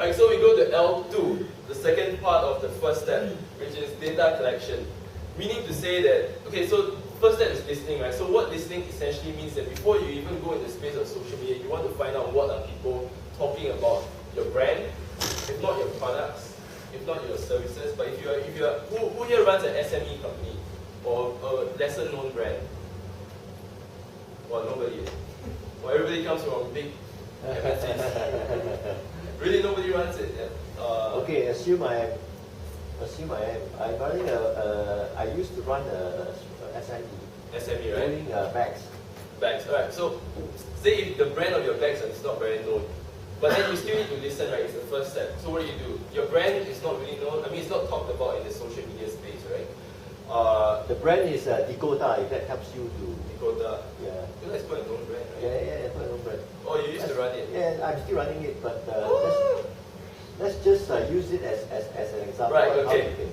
Right, so we go to L2, the second part of the first step, which is data collection. Meaning to say that, okay, so first step is listening, right? So what listening essentially means that before you even go in the space of social media, you want to find out what are people talking about your brand, if not your products, if not your services. But if you are who here runs an SME company or a lesser known brand? Well, nobody. Well, everybody comes from big MNCs. Really, nobody runs it. Okay, assume I am. I'm running I used to run a SME. SME, right? Doing bags. Bags, alright. So, say if the brand of your bags is not very known, but then you still need to listen, right? It's the first step. So what do? Your brand is not really known. I mean, it's not talked about in the social media space, right? The brand is Dakota, if that helps you to... Dakota. Yeah. You know, it's quite a known brand, right? Yeah, it's quite a known brand. Oh, you used to run it? Yeah, I'm still running it, but let's just use it as an example. Right, of okay. How you can,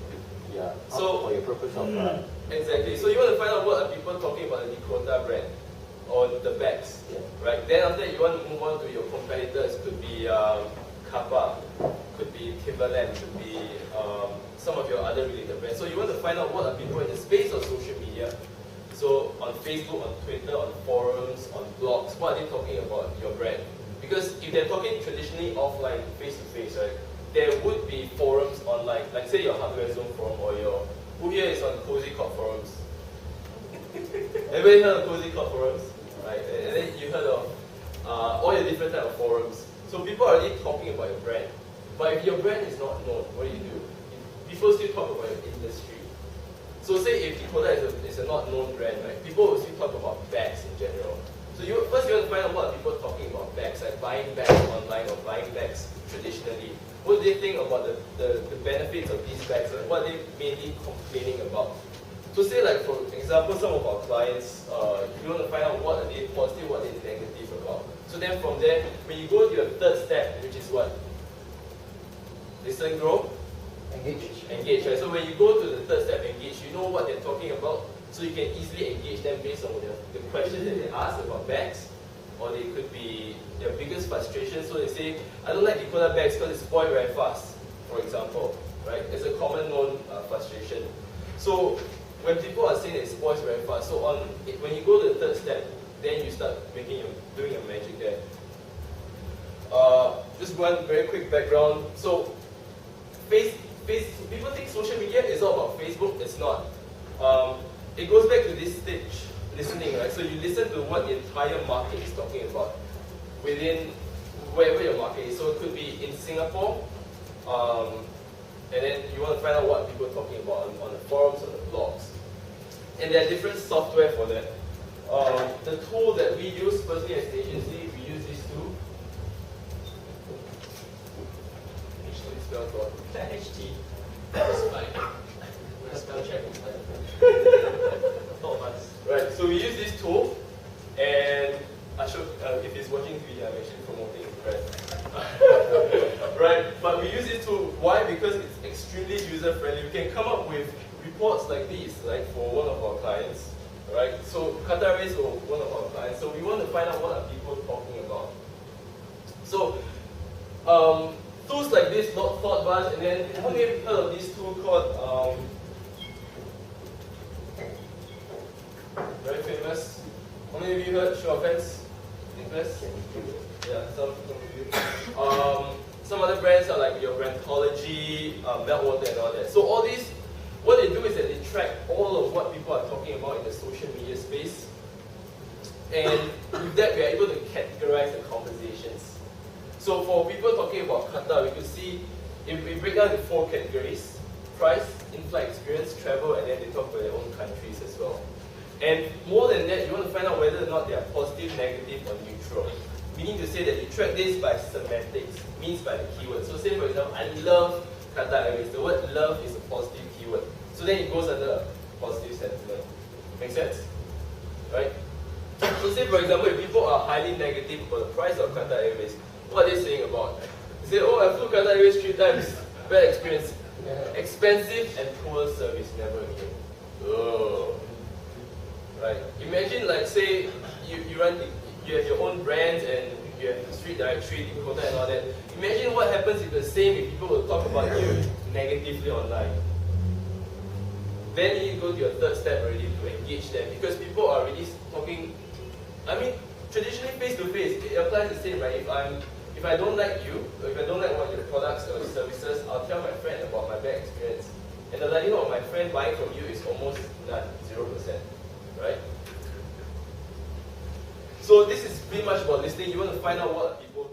yeah, so, for your purpose of... exactly. So you want to find out what are people talking about the Dakota brand or the bags, yeah. Right? Then after that, you want to move on to your competitors. Could be Kappa, could be Timberland, could be some of your other related brands. So you want to find out what are people in the space of social media. So on Facebook, on Twitter, on forums, on blogs, what are they talking about your brand? Because if they're talking traditionally offline, face-to-face, right, there would be forums online, like say your Hardware Zone forum or your, who here is on Cozy Corp forums? Everybody heard of Cozy Corp forums? Right? And then you heard of all your different type of forums. So people are already talking about your brand. But if your brand is not known, what do? People still talk about your industry. So say if Dakota is a not known brand, right? People will still talk about bags in general. So first you want to find out what are people talking about bags, like buying bags online or buying bags traditionally. What do they think about the benefits of these bags? Like what are they mainly complaining about? So say like for example, some of our clients, you want to find out what are they positive, what are they negative about. So then from there, when you go to your third step, which is what? Listen, grow? Engage, right? So when you go to the third step, engage, you know what they're talking about, so you can easily engage them based on the questions that they ask about bags, or they could be their biggest frustration. So they say, I don't like Dakota bags because it spoils very fast, for example, right? It's a common known frustration. So when people are saying it spoils very fast, so when you go to the third step, then you start doing your magic there. Just one very quick background. So people think social media is all about Facebook. It's not. It goes back to this stage, listening, right? So you listen to what the entire market is talking about within wherever your market is. So it could be in Singapore, and then you want to find out what people are talking about on the forums, on the blogs. And there are different software for that. The tool that we use personally as an agency, we use this tool. Actually spelled wrong. HT. Spell check. Right, so we use this tool, and Ashok, if he's watching TV, I'm actually promoting his brand. Right, but we use this tool. Why? Because it's extremely user-friendly. We can come up with reports like these, like for one of our clients. Right, so Qatar Airways for one of our clients. So we want to find out what are people talking about. So tools like this, Thoughtbuzz, and then how many of you heard of this tool called very famous? How many of you heard? Show of hands. Nicholas? Yeah, some of you. Some other brands are like your Brandtology, Meltwater, and all that. So all these, what they do is that they track all of what people are talking about in the social media space. And with that, we are able to categorize the conversations. So for people talking about Qatar, we could see, if we break down into 4 categories: price, in-flight experience, travel, and then they talk about their own countries as well. And more than that, you want to find out whether or not they are positive, negative, or neutral. Meaning to say that you track this by semantics, means by the keyword. So say for example, I love Qatar Airways. The word love is a positive keyword. So then it goes under positive sentiment. Make sense? Right? So say for example, if people are highly negative about the price of Qatar Airways, what are they saying about? They say, oh, I flew Qatar Airways 3 times. Bad experience. Expensive and poor service, never again. Oh. Right. Imagine like say you have your own brands and you you have street directory, decoder and all that. Imagine what happens if the same if people will talk about you negatively online. Then you go to your third step already to engage them, because people are already talking. I mean, traditionally face to face, it applies the same, right? If I don't like you, or if I don't like one of your products or services, I'll tell my friend about my bad experience. And the likelihood of my friend buying from you is almost none, 0%, right? So this is pretty much about listening. You want to find out what people